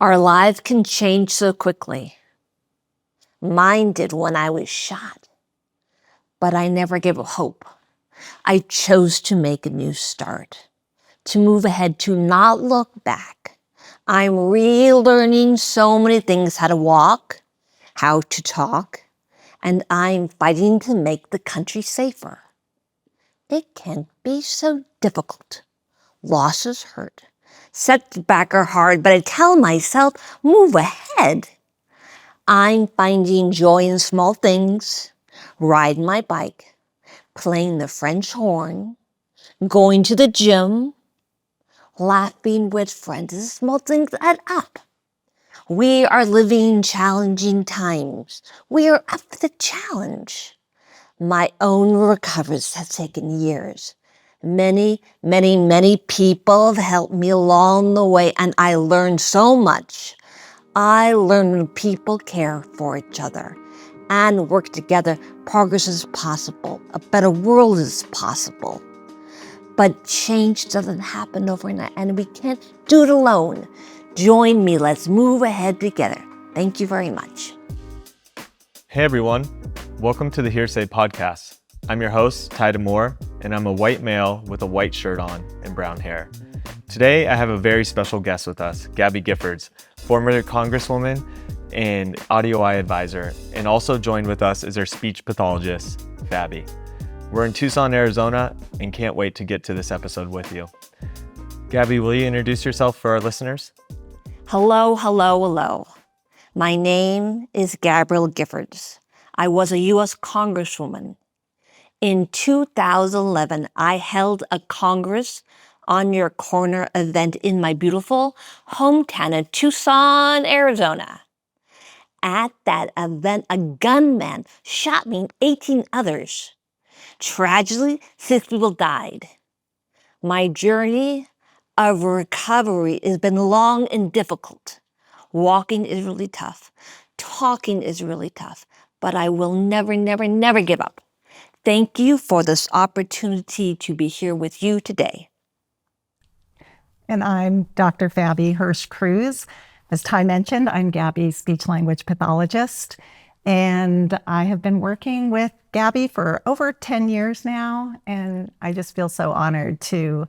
Our lives can change so quickly. Mine did when I was shot. But I never gave up hope. I chose to make a new start, to move ahead, to not look back. I'm relearning so many things, how to walk, how to talk, and I'm fighting to make the country safer. It can be so difficult. Losses hurt. Setbacks are hard, but I tell myself, move ahead. I'm finding joy in small things, riding my bike, playing the French horn, going to the gym, laughing with friends. The small things add up. We are living challenging times. We are up for the challenge. My own recovery has taken years. Many, many, many people have helped me along the way, and I learned so much. I learned when people care for each other and work together, progress is possible. A better world is possible. But change doesn't happen overnight, and we can't do it alone. Join me. Let's move ahead together. Thank you very much. Hey everyone, welcome to the HearSay podcast. I'm your host, Ty Moore, and I'm a white male with a white shirt on and brown hair. Today, I have a very special guest with us, Gabby Giffords, former Congresswoman and AudioEye Advisor, and also joined with us is our speech pathologist, Fabi. We're in Tucson, Arizona, and can't wait to get to this episode with you. Gabby, will you introduce yourself for our listeners? Hello, hello, hello. My name is Gabby Giffords. I was a U.S. Congresswoman. In 2011, I held a Congress on Your Corner event in my beautiful hometown of Tucson, Arizona. At that event, a gunman shot me and 18 others. Tragically, 6 people died. My journey of recovery has been long and difficult. Walking is really tough. Talking is really tough. But I will never, never, never give up. Thank you for this opportunity to be here with you today. And I'm Dr. Fabi Hirsch Kruse. As Ty mentioned, I'm Gabby's speech-language pathologist. And I have been working with Gabby for over 10 years now. And I just feel so honored to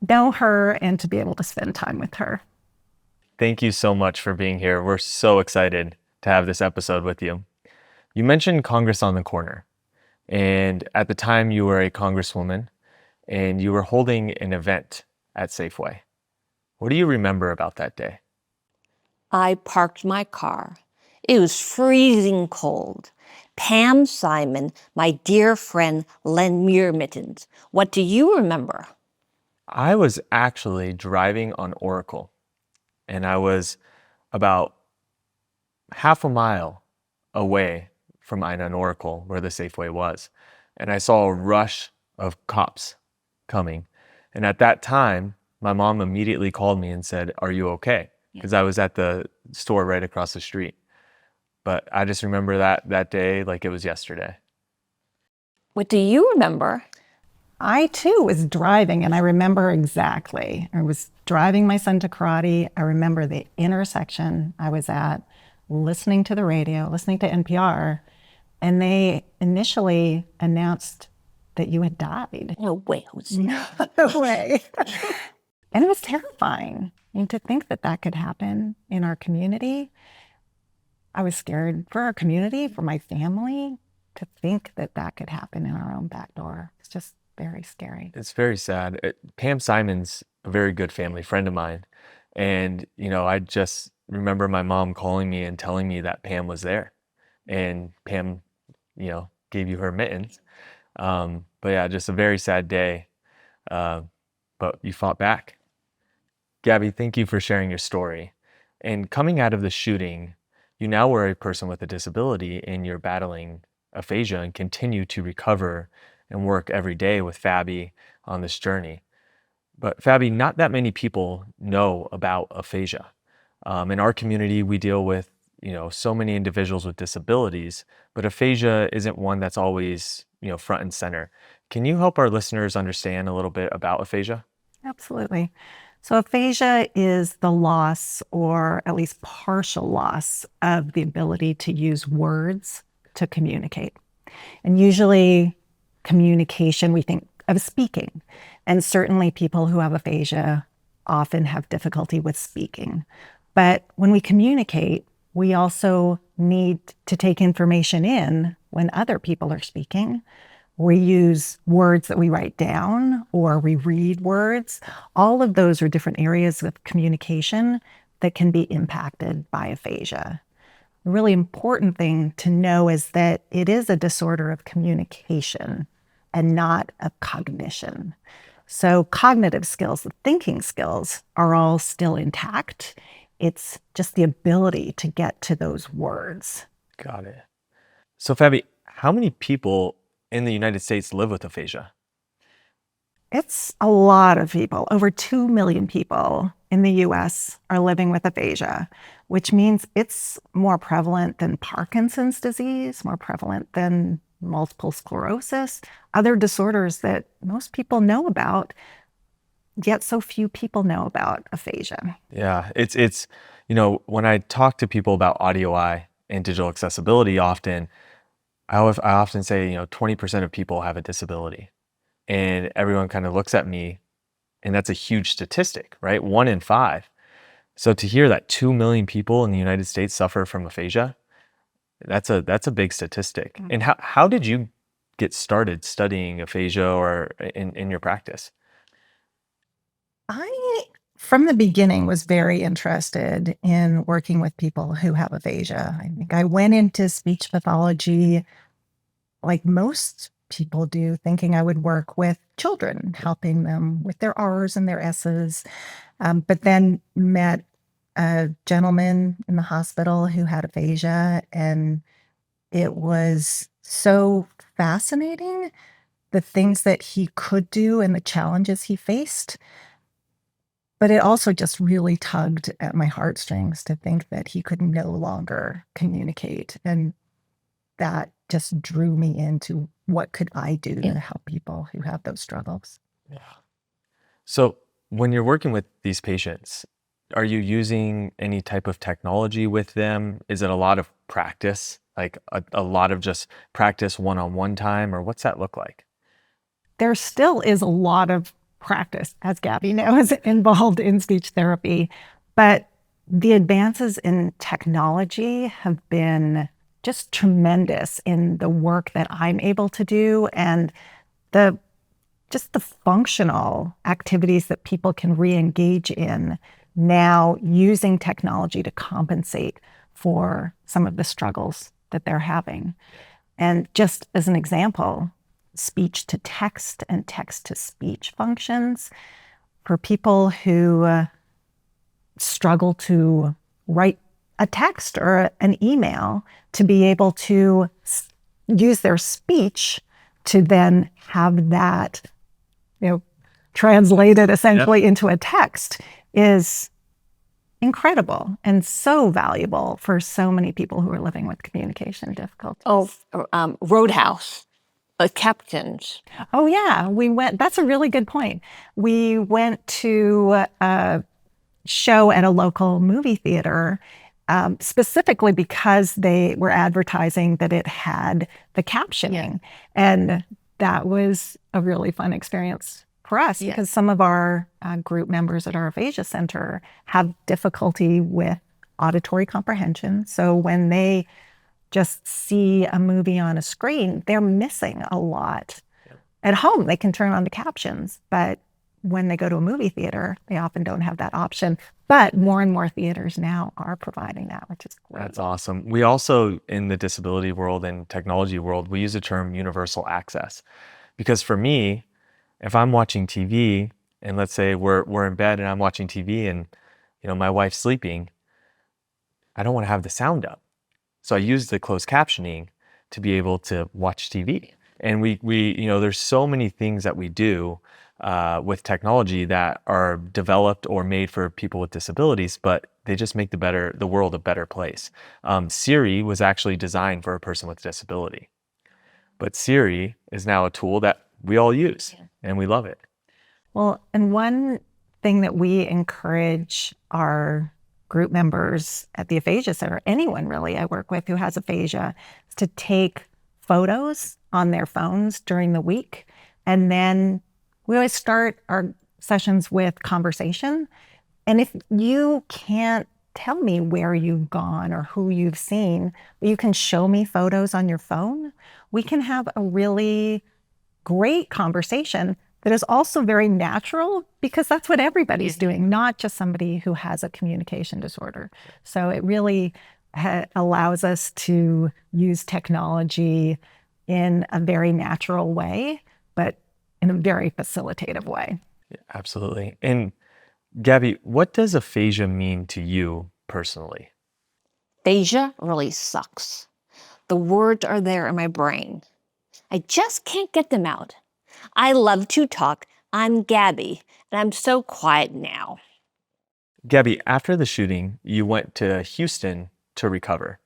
know her and to be able to spend time with her. Thank you so much for being here. We're so excited to have this episode with you. You mentioned Congress on the Corner. And at the time you were a Congresswoman and you were holding an event at Safeway. What do you remember about that day? I parked my car. It was freezing cold. Pam Simon, my dear friend, lent me your mittens. What do you remember? I was actually driving on Oracle, and I was about half a mile away from Ina and Oracle, where the Safeway was. And I saw a rush of cops coming. And at that time, my mom immediately called me and said, "Are you okay?" Because I was at the store right across the street. But I just remember that day like it was yesterday. What do you remember? I too was driving, and I remember exactly. I was driving my son to karate. I remember the intersection I was at, listening to the radio, listening to NPR, and they initially announced that you had died. No way, Jose. No way. And it was terrifying. And to think that that could happen in our community, I was scared for our community, for my family, to think that that could happen in our own back door. It's just very scary. It's very sad. Pam Simon's a very good family friend of mine. And, I just remember my mom calling me and telling me that Pam was there. And Pam, gave you her mittens. But yeah, just a very sad day. But you fought back. Gabby, thank you for sharing your story. And coming out of the shooting, you now are a person with a disability and you're battling aphasia and continue to recover and work every day with Fabi on this journey. But Fabi, not that many people know about aphasia. In our community, we deal with, so many individuals with disabilities, but aphasia isn't one that's always, front and center. Can you help our listeners understand a little bit about aphasia? Absolutely. So aphasia is the loss, or at least partial loss, of the ability to use words to communicate. And usually communication, we think of speaking. And certainly people who have aphasia often have difficulty with speaking. But when we communicate, we also need to take information in when other people are speaking. We use words that we write down, or we read words. All of those are different areas of communication that can be impacted by aphasia. The really important thing to know is that it is a disorder of communication and not of cognition. So cognitive skills, the thinking skills, are all still intact. It's just the ability to get to those words. Got it. So Fabi, how many people in the United States live with aphasia? It's a lot of people. Over 2 million people in the US are living with aphasia, which means it's more prevalent than Parkinson's disease, more prevalent than multiple sclerosis, other disorders that most people know about, yet so few people know about aphasia. Yeah, it's when I talk to people about AudioEye and digital accessibility, I often say 20% of people have a disability, and everyone kind of looks at me, and that's a huge statistic, right? 1 in 5. So to hear that 2 million people in the United States suffer from aphasia, that's a big statistic. Mm-hmm. And how did you get started studying aphasia or in your practice? I, from the beginning, was very interested in working with people who have aphasia. I think I went into speech pathology like most people do, thinking I would work with children, helping them with their R's and their S's, but then met a gentleman in the hospital who had aphasia, and it was so fascinating, the things that he could do and the challenges he faced. But it also just really tugged at my heartstrings to think that he could no longer communicate. And that just drew me into what could I do to help people who have those struggles. Yeah. So when you're working with these patients, are you using any type of technology with them? Is it a lot of practice, like a lot of just practice one-on-one time, or what's that look like? There still is a lot of practice, as Gabby knows, involved in speech therapy, but the advances in technology have been just tremendous in the work that I'm able to do, and the functional activities that people can re-engage in now, using technology to compensate for some of the struggles that they're having. And just as an example, speech to text and text to speech functions for people who struggle to write a text or an email, to be able to use their speech to then have that, translated essentially into a text, is incredible and so valuable for so many people who are living with communication difficulties. Roadhouse, captains. Oh yeah, that's a really good point. We went to a show at a local movie theater, specifically because they were advertising that it had the captioning. And that was a really fun experience for us, because some of our group members at our aphasia center have difficulty with auditory comprehension. So when they just see a movie on a screen, they're missing a lot. At home, they can turn on the captions, but when they go to a movie theater, they often don't have that option. But more and more theaters now are providing that, which is great. That's awesome. We also, in the disability world and technology world, we use the term universal access. Because for me, if I'm watching TV, and let's say we're in bed and I'm watching TV and my wife's sleeping, I don't want to have the sound up. So I use the closed captioning to be able to watch TV. And we there's so many things that we do with technology that are developed or made for people with disabilities, but they just make the world a better place. Siri was actually designed for a person with disability, but Siri is now a tool that we all use, and we love it. Well, and one thing that we encourage our group members at the Aphasia Center, anyone really I work with who has aphasia, is to take photos on their phones during the week. And then we always start our sessions with conversation. And if you can't tell me where you've gone or who you've seen, but you can show me photos on your phone, we can have a really great conversation that is also very natural, because that's what everybody's doing, not just somebody who has a communication disorder. So it really allows us to use technology in a very natural way, but in a very facilitative way. Yeah, absolutely. And Gabby, what does aphasia mean to you personally? Aphasia really sucks. The words are there in my brain. I just can't get them out. I love to talk. I'm Gabby, and I'm so quiet now. Gabby, after the shooting, you went to Houston to recover,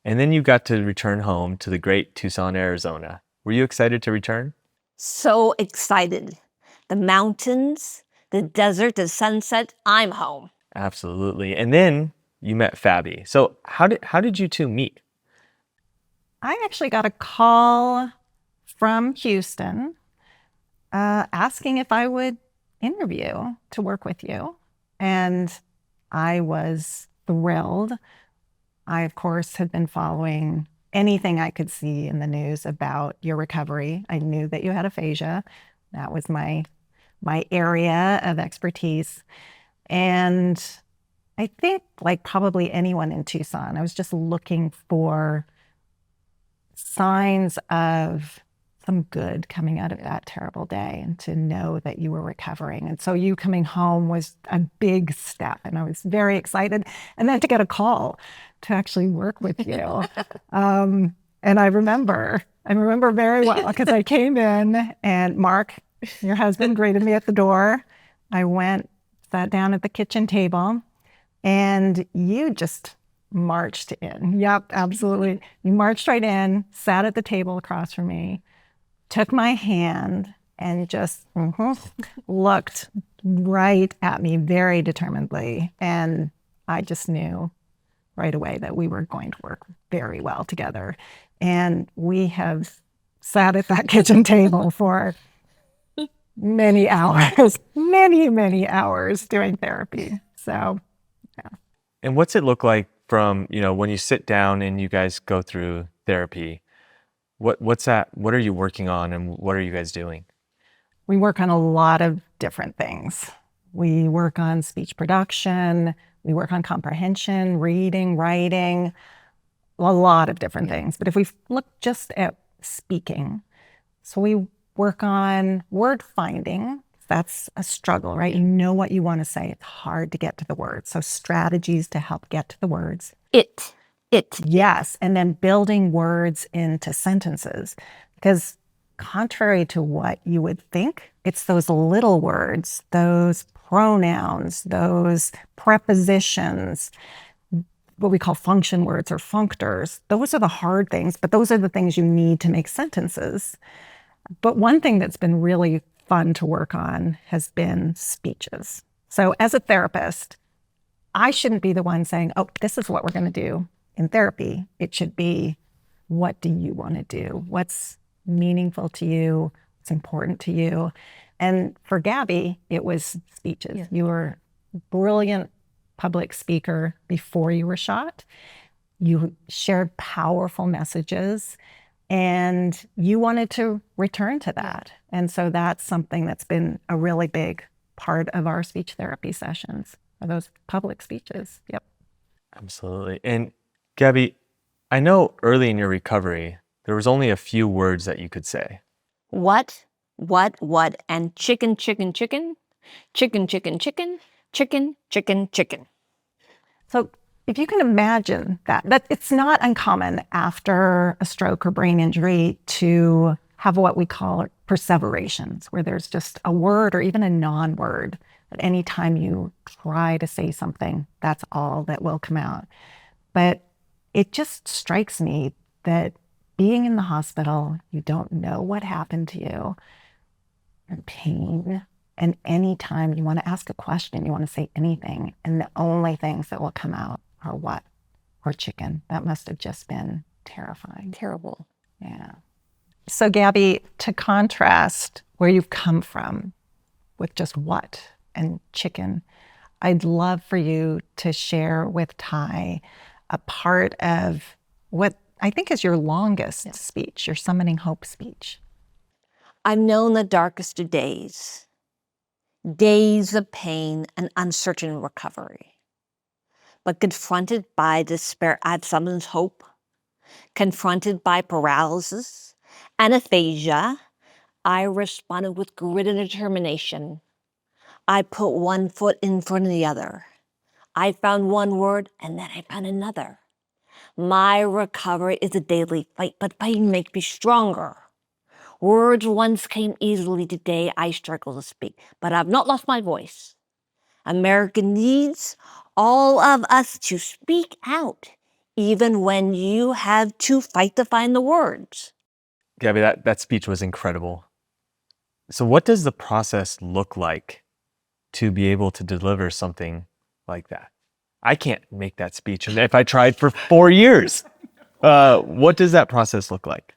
and then you got to return home to the great Tucson, Arizona. Were you excited to return? So excited. The mountains, the desert, the sunset, I'm home. Absolutely. And then you met Fabi. So how did you two meet? I actually got a call from Houston asking if I would interview to work with you. And I was thrilled. I, of course, had been following anything I could see in the news about your recovery. I knew that you had aphasia. That was my area of expertise. And I think, like probably anyone in Tucson, I was just looking for signs of some good coming out of that terrible day, and to know that you were recovering. And so you coming home was a big step, and I was very excited. And then to get a call to actually work with you. And I remember very well, because I came in and Mark, your husband, greeted me at the door. I went, sat down at the kitchen table, and you just marched in. Yep, absolutely. You marched right in, sat at the table across from me, took my hand, and just looked right at me very determinedly. And I just knew right away that we were going to work very well together. And we have sat at that kitchen table for many hours, many hours doing therapy. So, yeah. And what's it look like from, when you sit down and you guys go through therapy? What's that? What are you working on, and what are you guys doing? We work on a lot of different things. We work on speech production, we work on comprehension, reading, writing, a lot of different things. But if we look just at speaking, so we work on word finding. That's a struggle, right? You know what you want to say. It's hard to get to the words. So strategies to help get to the words. It. Yes. And then building words into sentences. Because contrary to what you would think, it's those little words, those pronouns, those prepositions, what we call function words or functors. Those are the hard things, but those are the things you need to make sentences. But one thing that's been really fun to work on has been speeches. So as a therapist, I shouldn't be the one saying, oh, this is what we're going to do in therapy. It should be, what do you want to do? What's meaningful to you? What's important to you? And for Gabby, it was speeches. Yeah. You were a brilliant public speaker before you were shot. You shared powerful messages, and you wanted to return to that. And so that's something that's been a really big part of our speech therapy sessions, are those public speeches. Yep. Absolutely. And Gabby, I know early in your recovery, there was only a few words that you could say. What, and chicken, chicken, chicken, chicken, chicken, chicken, chicken, chicken, chicken. So if you can imagine that it's not uncommon after a stroke or brain injury to have what we call perseverations, where there's just a word or even a non-word. At any time you try to say something, that's all that will come out. But it just strikes me that being in the hospital, you don't know what happened to you. You're in pain. And anytime you want to ask a question, you want to say anything, and the only things that will come out are what? Or chicken. That must have just been terrifying. Terrible. Yeah. So Gabby, to contrast where you've come from with just what and chicken, I'd love for you to share with Ty a part of what I think is your longest speech, your Summoning Hope speech. I've known the darkest of days, days of pain and uncertain recovery. But confronted by despair, I've summoned hope. Confronted by paralysis and aphasia, I responded with grit and determination. I put one foot in front of the other. I found one word and then I found another. My recovery is a daily fight, but fighting makes me stronger. Words once came easily, today I struggle to speak, but I've not lost my voice. America needs all of us to speak out, even when you have to fight to find the words. Gabby, that speech was incredible. So what does the process look like to be able to deliver something like that? I can't make that speech. And if I tried for 4 years, what does that process look like?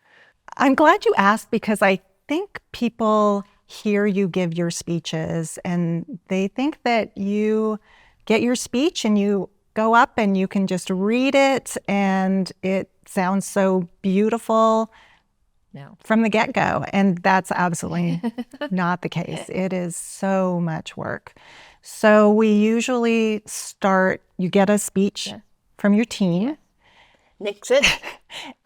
I'm glad you asked, because I think people hear you give your speeches and they think that you get your speech and you go up and you can just read it and it sounds so beautiful from the get-go. And that's absolutely not the case. It is so much work. So we usually start, you get a speech from your team. Nix it.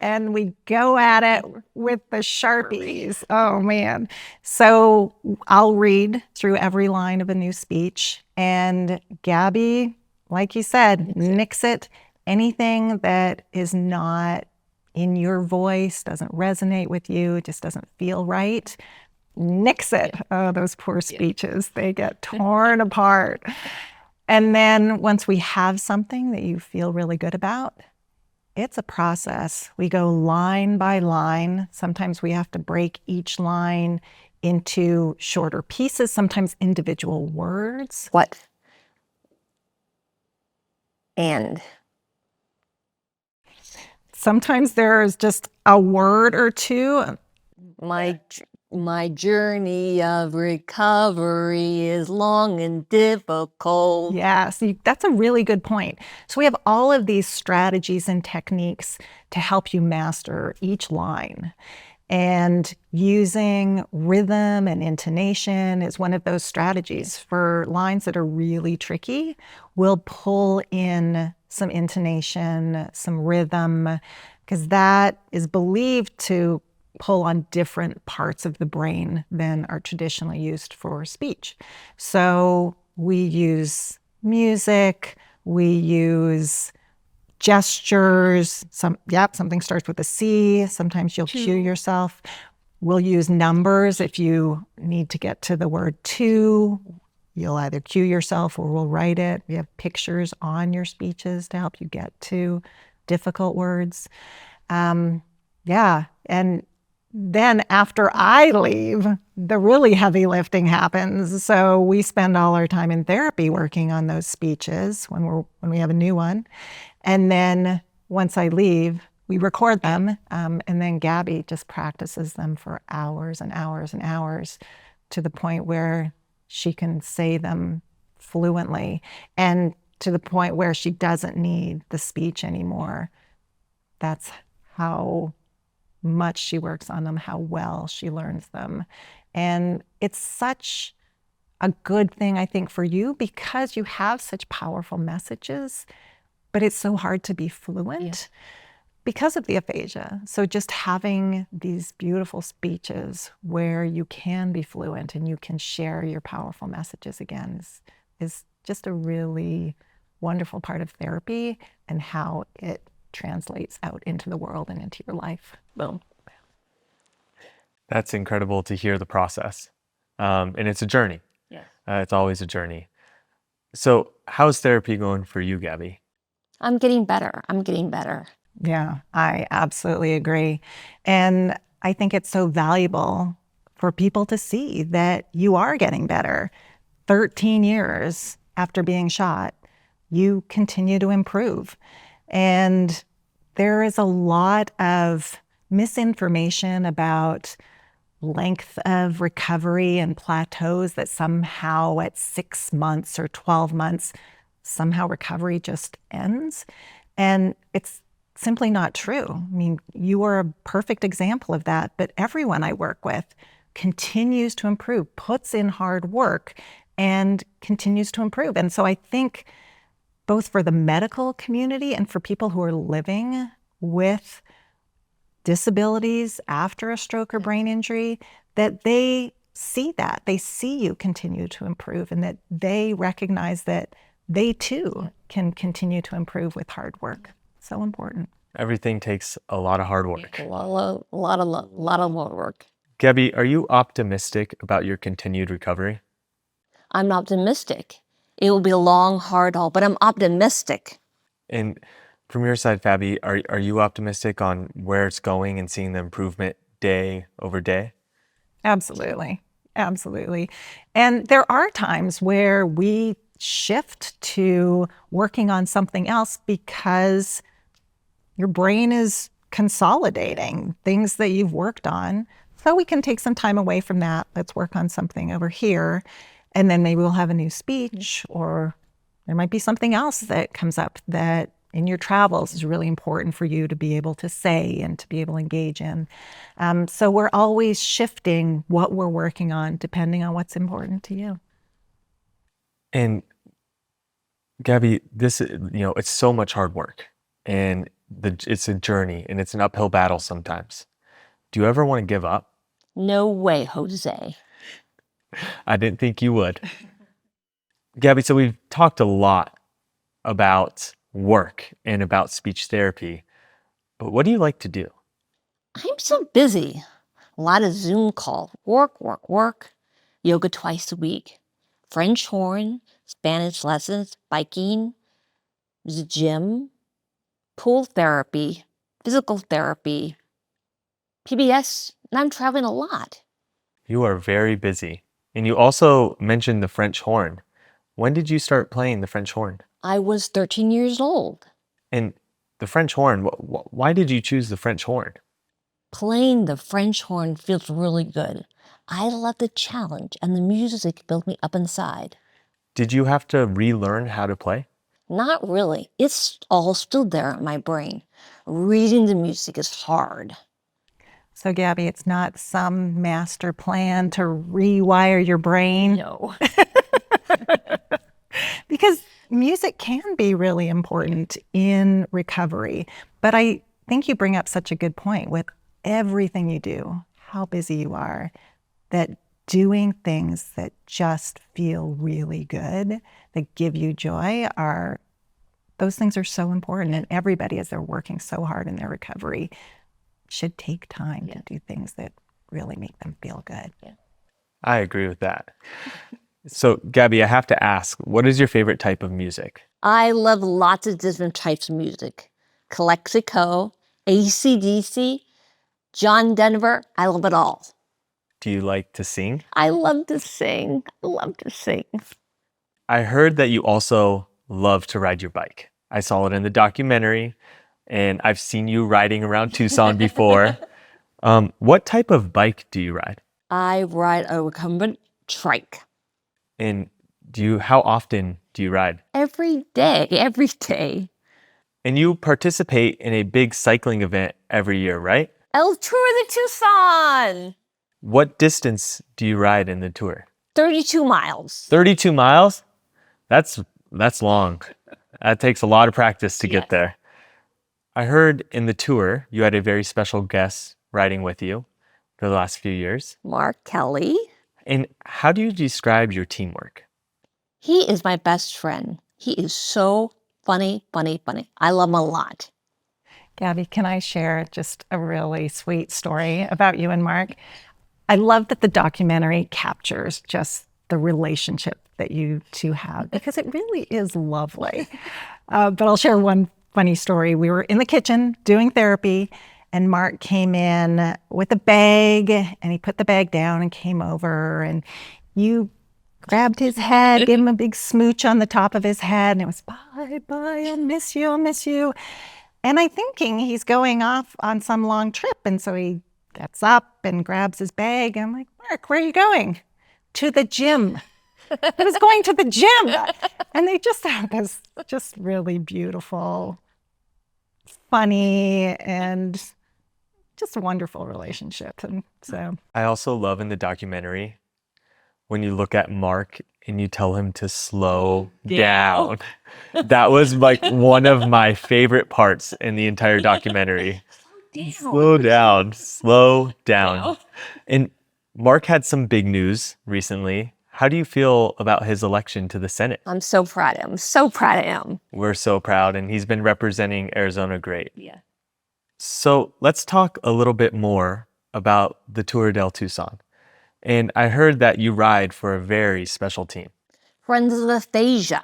And we go at it with the Sharpies. Oh, man. So I'll read through every line of a new speech. And Gabby, like you said, nix it. Anything that is not in your voice, doesn't resonate with you, just doesn't feel right, nix it. Oh, those poor speeches. They get torn apart. And then once we have something that you feel really good about, it's a process. We go line by line. Sometimes we have to break each line into shorter pieces, sometimes individual words. What? And Sometimes there's just a word or two. my journey of recovery is long and difficult. Yes, that's a really good point. So we have all of these strategies and techniques to help you master each line. And using rhythm and intonation is one of those strategies. For lines that are really tricky, we'll pull in some intonation, some rhythm, because that is believed to pull on different parts of the brain than are traditionally used for speech. So we use music, we use gestures, something starts with a C. Sometimes you'll cue yourself. We'll use numbers if you need to get to the word to. You'll either cue yourself or we'll write it. We have pictures on your speeches to help you get to difficult words. And then after I leave, the really heavy lifting happens. So we spend all our time in therapy working on those speeches when we have a new one. And then once I leave, we record them. And then Gabby just practices them for hours and hours and hours to the point where she can say them fluently, and to the point where she doesn't need the speech anymore. That's how much she works on them, how well she learns them. And it's such a good thing, I think, for you, because you have such powerful messages, but it's so hard to be fluent because of the aphasia. So just having these beautiful speeches where you can be fluent and you can share your powerful messages again is just a really wonderful part of therapy and how it translates out into the world and into your life. Boom. That's incredible to hear the process. And it's a journey. Yeah. It's always a journey. So how's therapy going for you, Gabby? I'm getting better. I'm getting better. Yeah, I absolutely agree. And I think it's so valuable for people to see that you are getting better. 13 years after being shot, you continue to improve. And there is a lot of misinformation about length of recovery and plateaus, that somehow at 6 months or 12 months, somehow recovery just ends. And it's simply not true. I mean, you are a perfect example of that, but everyone I work with continues to improve, puts in hard work, and continues to improve. And so I think both for the medical community and for people who are living with disabilities after a stroke or brain injury, that they see that. They see you continue to improve, and that they recognize that they too can continue to improve with hard work. So important. Everything takes a lot of hard work. A lot of hard work. Gabby, are you optimistic about your continued recovery? I'm optimistic. It will be a long, hard haul, but I'm optimistic. And from your side, Fabi, are you optimistic on where it's going and seeing the improvement day over day? Absolutely. Absolutely. And there are times where we shift to working on something else because your brain is consolidating things that you've worked on. So we can take some time away from that. Let's work on something over here. And then maybe we'll have a new speech, or there might be something else that comes up that in your travels is really important for you to be able to say and to be able to engage in. So we're always shifting what we're working on depending on what's important to you. And Gabby, this, it's so much hard work, and it's a journey, and it's an uphill battle sometimes. Do you ever want to give up? No way, Jose. I didn't think you would. Gabby, so we've talked a lot about work and about speech therapy, but what do you like to do? I'm so busy. A lot of Zoom calls, work, yoga twice a week, French horn, Spanish lessons, biking, the gym, pool therapy, physical therapy, PBS, and I'm traveling a lot. You are very busy. And you also mentioned the French horn. When did you start playing the French horn? I was 13 years old. And the French horn, why did you choose the French horn? Playing the French horn feels really good. I love the challenge, and the music built me up inside. Did you have to relearn how to play? Not really. It's all still there in my brain. Reading the music is hard. So Gabby, it's not some master plan to rewire your brain. No. Because music can be really important in recovery. But I think you bring up such a good point with everything you do, how busy you are, that doing things that just feel really good, that give you joy, those things are so important. And everybody, as they're working so hard in their recovery, should take time to do things that really make them feel good. Yeah. I agree with that. So, Gabby, I have to ask, what is your favorite type of music? I love lots of different types of music. Calexico, AC/DC, John Denver, I love it all. Do you like to sing? I love to sing. I heard that you also love to ride your bike. I saw it in the documentary, and I've seen you riding around Tucson before. What type of bike do you ride? I ride a recumbent trike. And how often do you ride? Every day. And you participate in a big cycling event every year, right? El Tour de Tucson! What distance do you ride in the tour? 32 miles. 32 miles? That's long. That takes a lot of practice to get there. I heard in the tour you had a very special guest riding with you for the last few years. Mark Kelly. And how do you describe your teamwork? He is my best friend. He is so funny. I love him a lot. Gabby, can I share just a really sweet story about you and Mark? I love that the documentary captures just the relationship that you two have, because it really is lovely. But I'll share one funny story. We were in the kitchen doing therapy, And Mark came in with a bag, and he put the bag down and came over, and you grabbed his head, gave him a big smooch on the top of his head, and it was, bye, bye, I'll miss you, I'll miss you. And I'm thinking he's going off on some long trip, and so he gets up and grabs his bag, and I'm like, Mark, where are you going? To the gym. He was going to the gym. And they just have this just really beautiful, funny, and just a wonderful relationship. And so I also love in the documentary when you look at Mark and you tell him to slow down. That was like one of my favorite parts in the entire documentary. Slow down, slow down. And Mark had some big news recently. How do you feel about his election to the Senate? I'm so proud of him. So proud of him. We're so proud, and he's been representing Arizona great. Yeah. So let's talk a little bit more about the Tour del Tucson. And I heard that you ride for a very special team. Friends of Aphasia.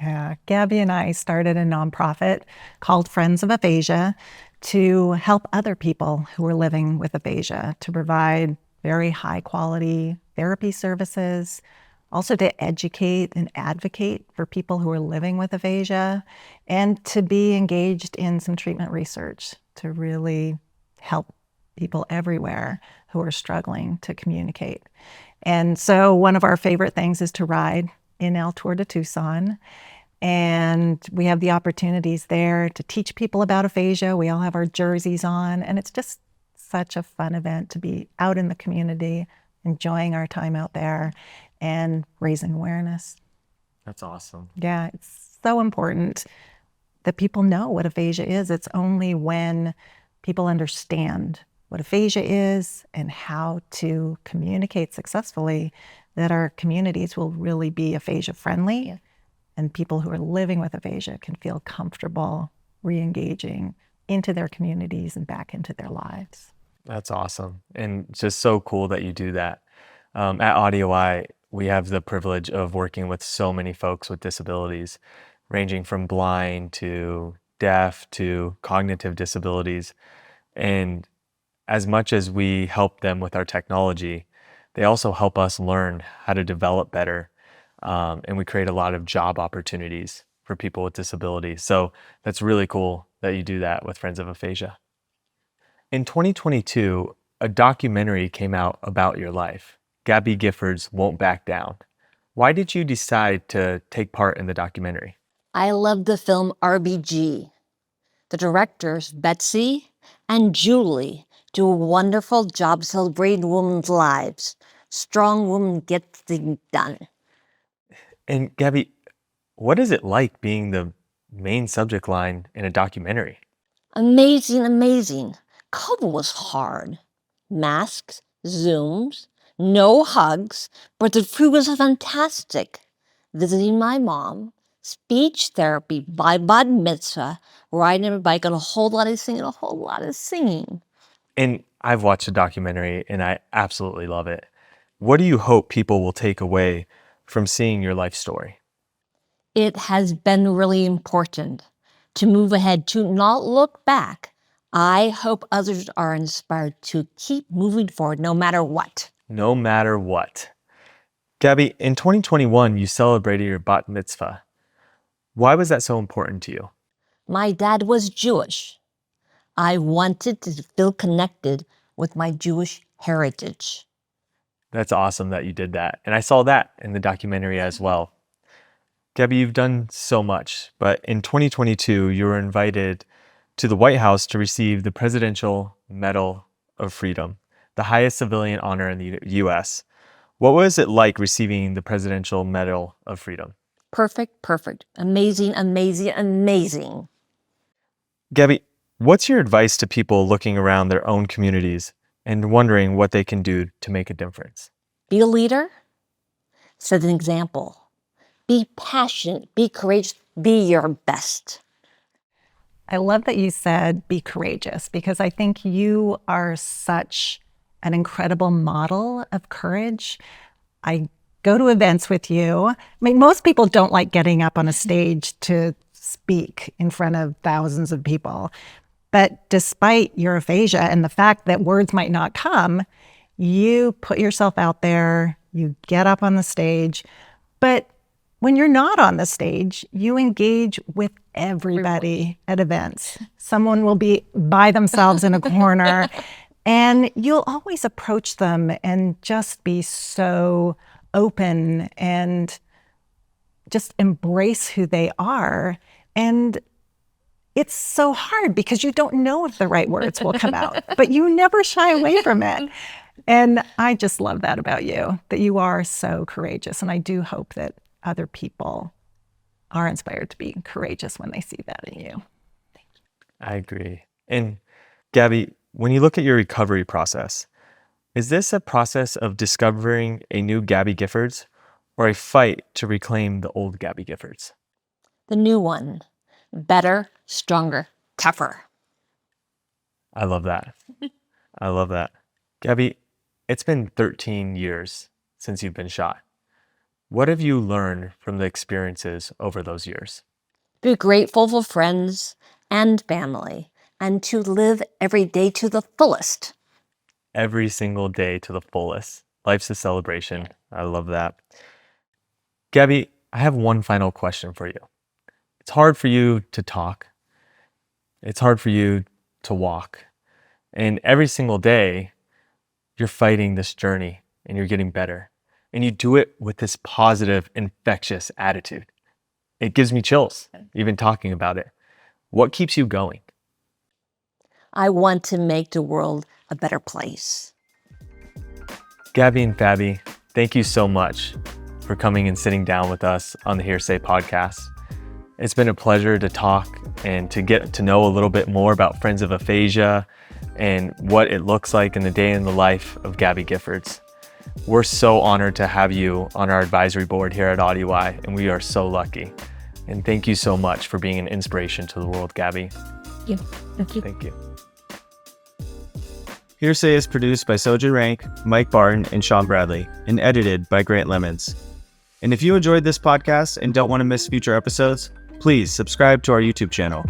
yeah, Gabby and I started a nonprofit called Friends of Aphasia to help other people who are living with aphasia, to provide very high quality therapy services, also to educate and advocate for people who are living with aphasia, and to be engaged in some treatment research to really help people everywhere who are struggling to communicate. And so one of our favorite things is to ride in El Tour de Tucson. And we have the opportunities there to teach people about aphasia. We all have our jerseys on, and it's just such a fun event to be out in the community, enjoying our time out there and raising awareness. That's awesome. Yeah, it's so important that people know what aphasia is. It's only when people understand what aphasia is and how to communicate successfully that our communities will really be aphasia friendly. Yeah. And people who are living with aphasia can feel comfortable re-engaging into their communities and back into their lives. That's awesome. And just so cool that you do that. At AudioEye, we have the privilege of working with so many folks with disabilities, ranging from blind to deaf to cognitive disabilities. And as much as we help them with our technology, they also help us learn how to develop better. And we create a lot of job opportunities for people with disabilities. So that's really cool that you do that with Friends of Aphasia. In 2022, a documentary came out about your life. Gabby Giffords Won't Back Down. Why did you decide to take part in the documentary? I love the film RBG. The directors, Betsy and Julie, do a wonderful job celebrating women's lives. Strong women get things done. And Gabby, what is it like being the main subject line in a documentary? Amazing, amazing. COVID was hard. Masks, Zooms, no hugs, but the food was fantastic. Visiting my mom, speech therapy, by bat mitzvah, riding a bike, and a whole lot of singing, And I've watched the documentary and I absolutely love it. What do you hope people will take away from seeing your life story? It has been really important to move ahead, to not look back. I hope others are inspired to keep moving forward no matter what. No matter what. Gabby, in 2021, you celebrated your bat mitzvah. Why was that so important to you? My dad was Jewish. I wanted to feel connected with my Jewish heritage. That's awesome that you did that. And I saw that in the documentary as well. Gabby, you've done so much, but in 2022, you were invited to the White House to receive the Presidential Medal of Freedom, the highest civilian honor in the U.S. What was it like receiving the Presidential Medal of Freedom? Perfect, perfect. Amazing, amazing, amazing. Gabby, what's your advice to people looking around their own communities and wondering what they can do to make a difference? Be a leader. Set an example. Be passionate. Be courageous. Be your best. I love that you said be courageous, because I think you are such an incredible model of courage. I go to events with you. I mean, most people don't like getting up on a stage to speak in front of thousands of people. But despite your aphasia and the fact that words might not come, you put yourself out there, you get up on the stage. But when you're not on the stage, you engage with everybody at events. Someone will be by themselves in a corner, and you'll always approach them and just be so open and just embrace who they are. And it's so hard because you don't know if the right words will come out, but you never shy away from it. And I just love that about you, that you are so courageous. And I do hope that other people are inspired to be courageous when they see that in you. I agree. And Gabby, when you look at your recovery process, is this a process of discovering a new Gabby Giffords or a fight to reclaim the old Gabby Giffords? The new one. Better, stronger, tougher. I love that. I love that. Gabby, it's been 13 years since you've been shot. What have you learned from the experiences over those years? Be grateful for friends and family, and to live every day to the fullest. Every single day to the fullest. Life's a celebration. I love that. Gabby, I have one final question for you. It's hard for you to talk. It's hard for you to walk. And every single day, you're fighting this journey and you're getting better. And you do it with this positive, infectious attitude. It gives me chills, even talking about it. What keeps you going? I want to make the world a better place. Gabby and Fabi, thank you so much for coming and sitting down with us on the HearSay podcast. It's been a pleasure to talk and to get to know a little bit more about Friends of Aphasia and what it looks like in the day in the life of Gabby Giffords. We're so honored to have you on our advisory board here at AudioEye, and we are so lucky. And thank you so much for being an inspiration to the world, Gabby. Thank you. Thank you. Thank you. HearSay is produced by Sojin Rank, Mike Barton, and Sean Bradley, and edited by Grant Lemons. And if you enjoyed this podcast and don't want to miss future episodes, please subscribe to our YouTube channel.